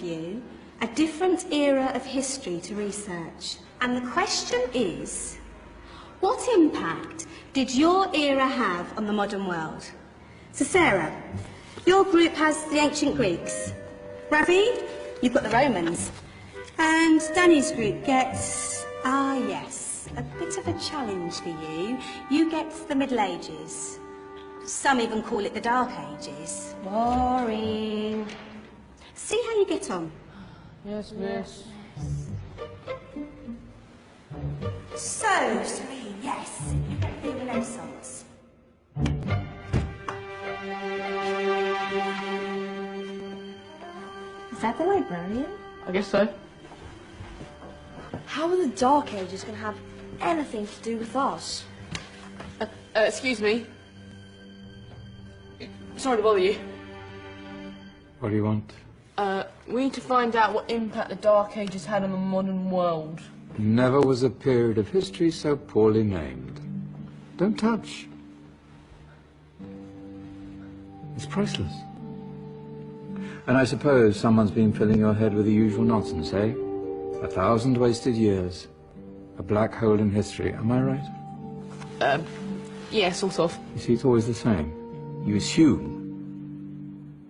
you a different era of history to research. And the question is, what impact did your era have on the modern world? So Sarah, your group has the ancient Greeks. Ravi, you've got the Romans. And Danny's group gets, yes, a bit of a challenge for you. You get the Middle Ages. Some even call it the Dark Ages. Boring. See how you get on. Yes, miss. So, Serene, yes, you get the Renaissance. Is that the librarian? I guess so. How are the Dark Ages going to have anything to do with us? Excuse me. Sorry to bother you. What do you want? We need to find out what impact the Dark Ages had on the modern world. Never was a period of history so poorly named. Don't touch. It's priceless. And I suppose someone's been filling your head with the usual nonsense, eh? 1,000 wasted years. A black hole in history, am I right? Yeah, sort of. You see, it's always the same. You assume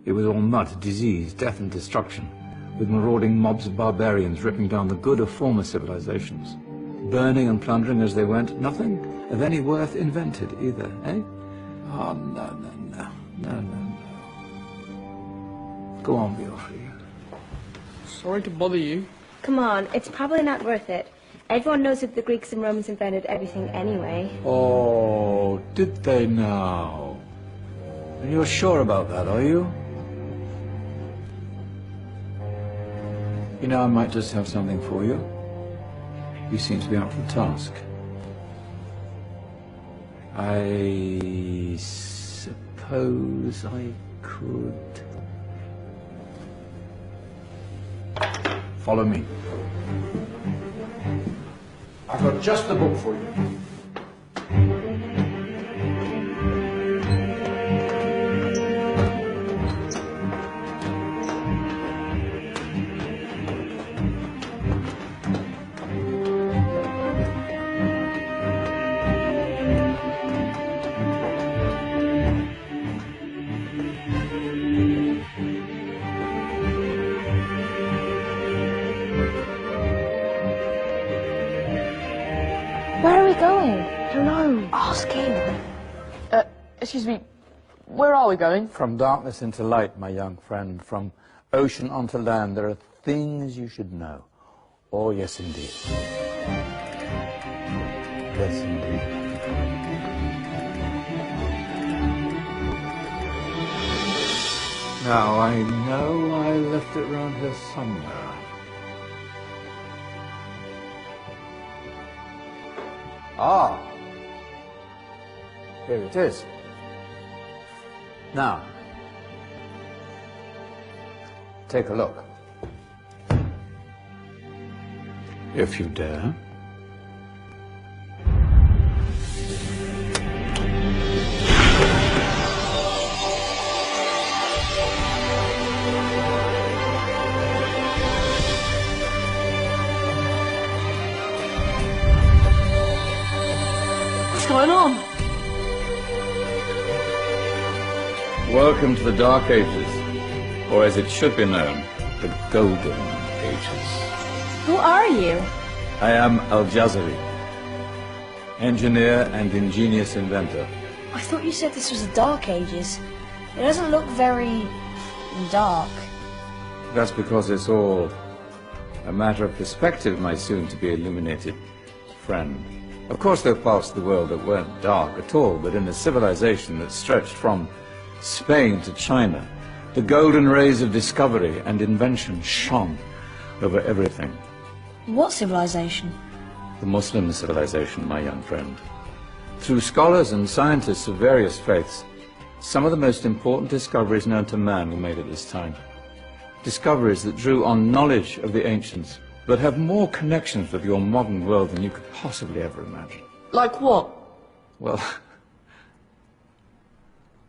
it was all mud, disease, death and destruction, with marauding mobs of barbarians ripping down the good of former civilizations, burning and plundering as they went. Nothing of any worth invented either, eh? Oh, no. Go on, Beorhtric. Sorry to bother you. Come on, it's probably not worth it. Everyone knows that the Greeks and Romans invented everything anyway. Oh, did they now? And you're sure about that, are you? You know, I might just have something for you. You seem to be up for the task. I suppose I could... Follow me. I've got just the book for you. Where are we going? I don't know. Ask him. Excuse me, where are we going? From darkness into light, my young friend. From ocean onto land, there are things you should know. Oh, yes, indeed. Yes, indeed. Now, I know I left it round here somewhere. Ah, here it is. Now, take a look. If you dare. What's going on? Welcome to the Dark Ages, or as it should be known, the Golden Ages. Who are you? I am Al-Jazari, engineer and ingenious inventor. I thought you said this was the Dark Ages. It doesn't look very... dark. That's because it's all a matter of perspective, my soon-to-be illuminated friend. Of course, there are parts of the world that weren't dark at all, but in a civilization that stretched from Spain to China, the golden rays of discovery and invention shone over everything. What civilization? The Muslim civilization, my young friend. Through scholars and scientists of various faiths, some of the most important discoveries known to man were made at this time. Discoveries that drew on knowledge of the ancients, but have more connections with your modern world than you could possibly ever imagine. Like what? Well,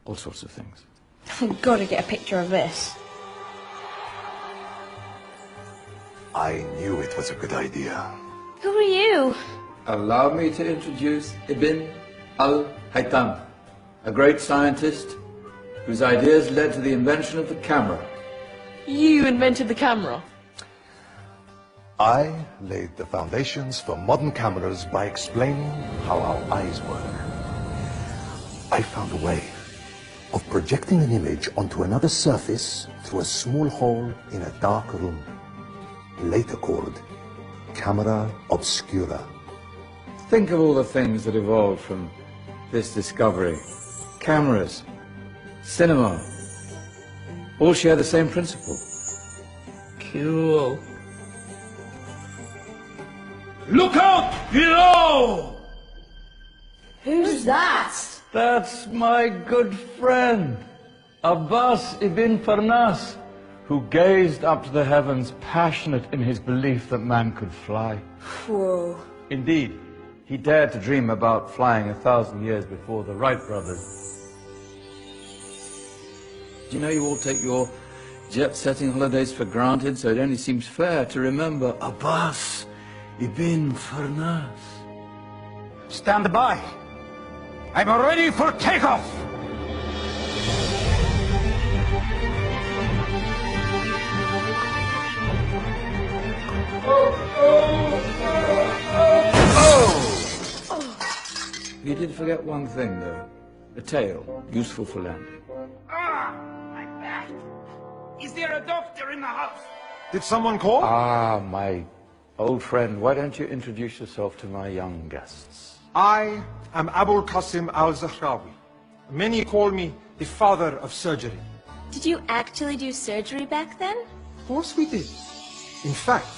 all sorts of things. I've got to get a picture of this. I knew it was a good idea. Who are you? Allow me to introduce Ibn al-Haytham, a great scientist whose ideas led to the invention of the camera. You invented the camera? I laid the foundations for modern cameras by explaining how our eyes work. I found a way of projecting an image onto another surface through a small hole in a dark room, later called camera obscura. Think of all the things that evolved from this discovery. Cameras, cinema, all share the same principle. Cool. Look out below! Who's that? That's my good friend, Abbas ibn Farnas, who gazed up to the heavens, passionate in his belief that man could fly. Whoa. Indeed, he dared to dream about flying 1,000 years before the Wright brothers. Do you know you all take your jet-setting holidays for granted, so it only seems fair to remember Abbas ibn Farnas. Stand by. I'm ready for takeoff. You did forget one thing, though. A tail, useful for landing. Ah, my back. Is there a doctor in the house? Did someone call? Ah, my old friend, why don't you introduce yourself to my young guests? I am Abul Qasim al-Zahrawi. Many call me the father of surgery. Did you actually do surgery back then? Of course we did. In fact,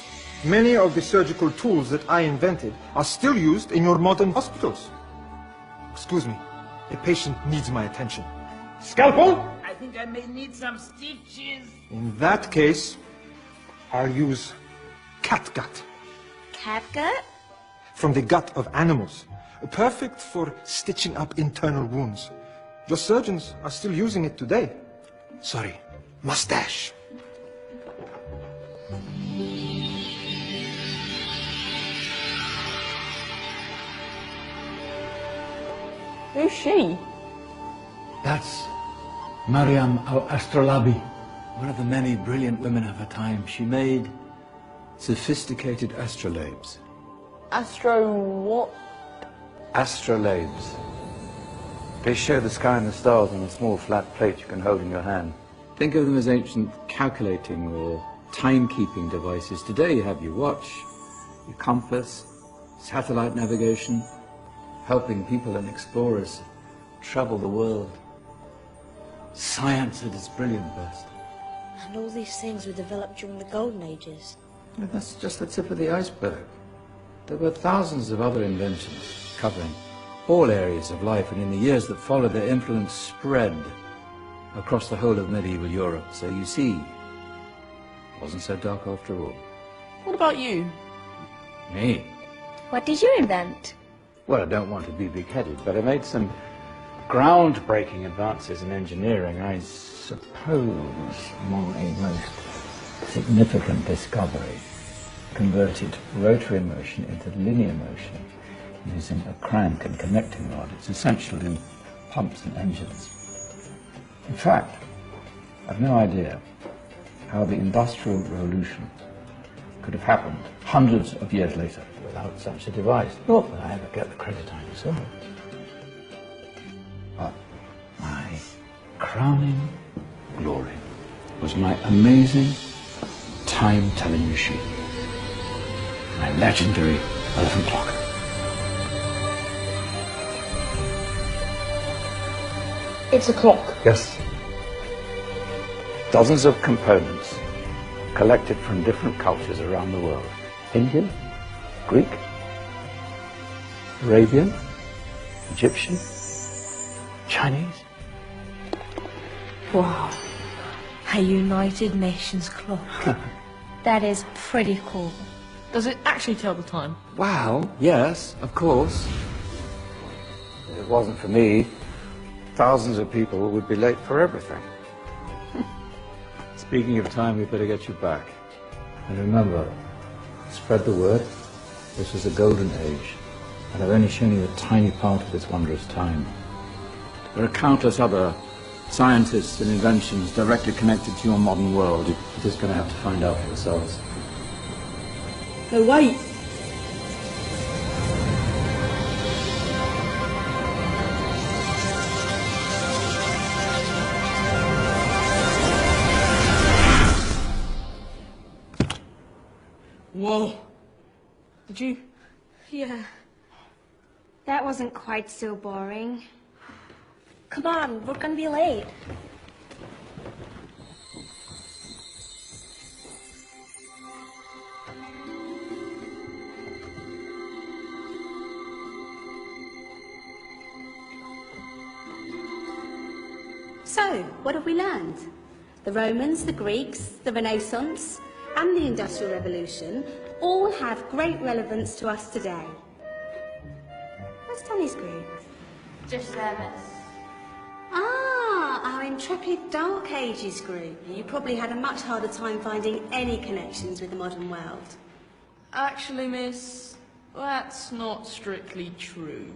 many of the surgical tools that I invented are still used in your modern hospitals. Excuse me, a patient needs my attention. Scalpel? I think I may need some stitches. In that case, I'll use catgut. Catgut? From the gut of animals. Perfect for stitching up internal wounds. Your surgeons are still using it today. Sorry, mustache. Who's she? That's Maryam al-Astrolabi, one of the many brilliant women of her time. She made sophisticated astrolabes. Astro what? Astrolabes. They show the sky and the stars on a small flat plate you can hold in your hand. Think of them as ancient calculating or timekeeping devices. Today you have your watch, your compass, satellite navigation, helping people and explorers travel the world. Science at its brilliant best. And all these things were developed during the Golden Ages. And that's just the tip of the iceberg. There were thousands of other inventions covering all areas of life, and in the years that followed, their influence spread across the whole of medieval Europe. So you see, it wasn't so dark after all. What about you? Me? What did you invent? Well, I don't want to be big-headed, but I made some groundbreaking advances in engineering. I suppose my most significant discovery converted rotary motion into linear motion using a crank and connecting rod. It's essential in pumps and engines. In fact, I've no idea how the Industrial Revolution could have happened hundreds of years later without such a device. Not that I ever get the credit I deserve. But my crowning glory was my amazing time-telling machine, my legendary elephant clock. It's a clock. Yes. Dozens of components collected from different cultures around the world. Indian, Greek, Arabian, Egyptian, Chinese. Wow. A United Nations clock. That is pretty cool. Does it actually tell the time? Well, yes, of course. If it wasn't for me, thousands of people would be late for everything. Speaking of time, we better get you back. And remember, spread the word. This is the golden age, and I've only shown you a tiny part of this wondrous time. There are countless other scientists and inventions directly connected to your modern world. You're just going to have to find out for yourselves. No, wait! Whoa. Did you? Yeah. That wasn't quite so boring. Come on, we're gonna be late. So, what have we learned? The Romans, the Greeks, the Renaissance, and the Industrial Revolution all have great relevance to us today. Where's Danny's group? Just there, miss. Ah, our intrepid Dark Ages group. You probably had a much harder time finding any connections with the modern world. Actually, miss, that's not strictly true.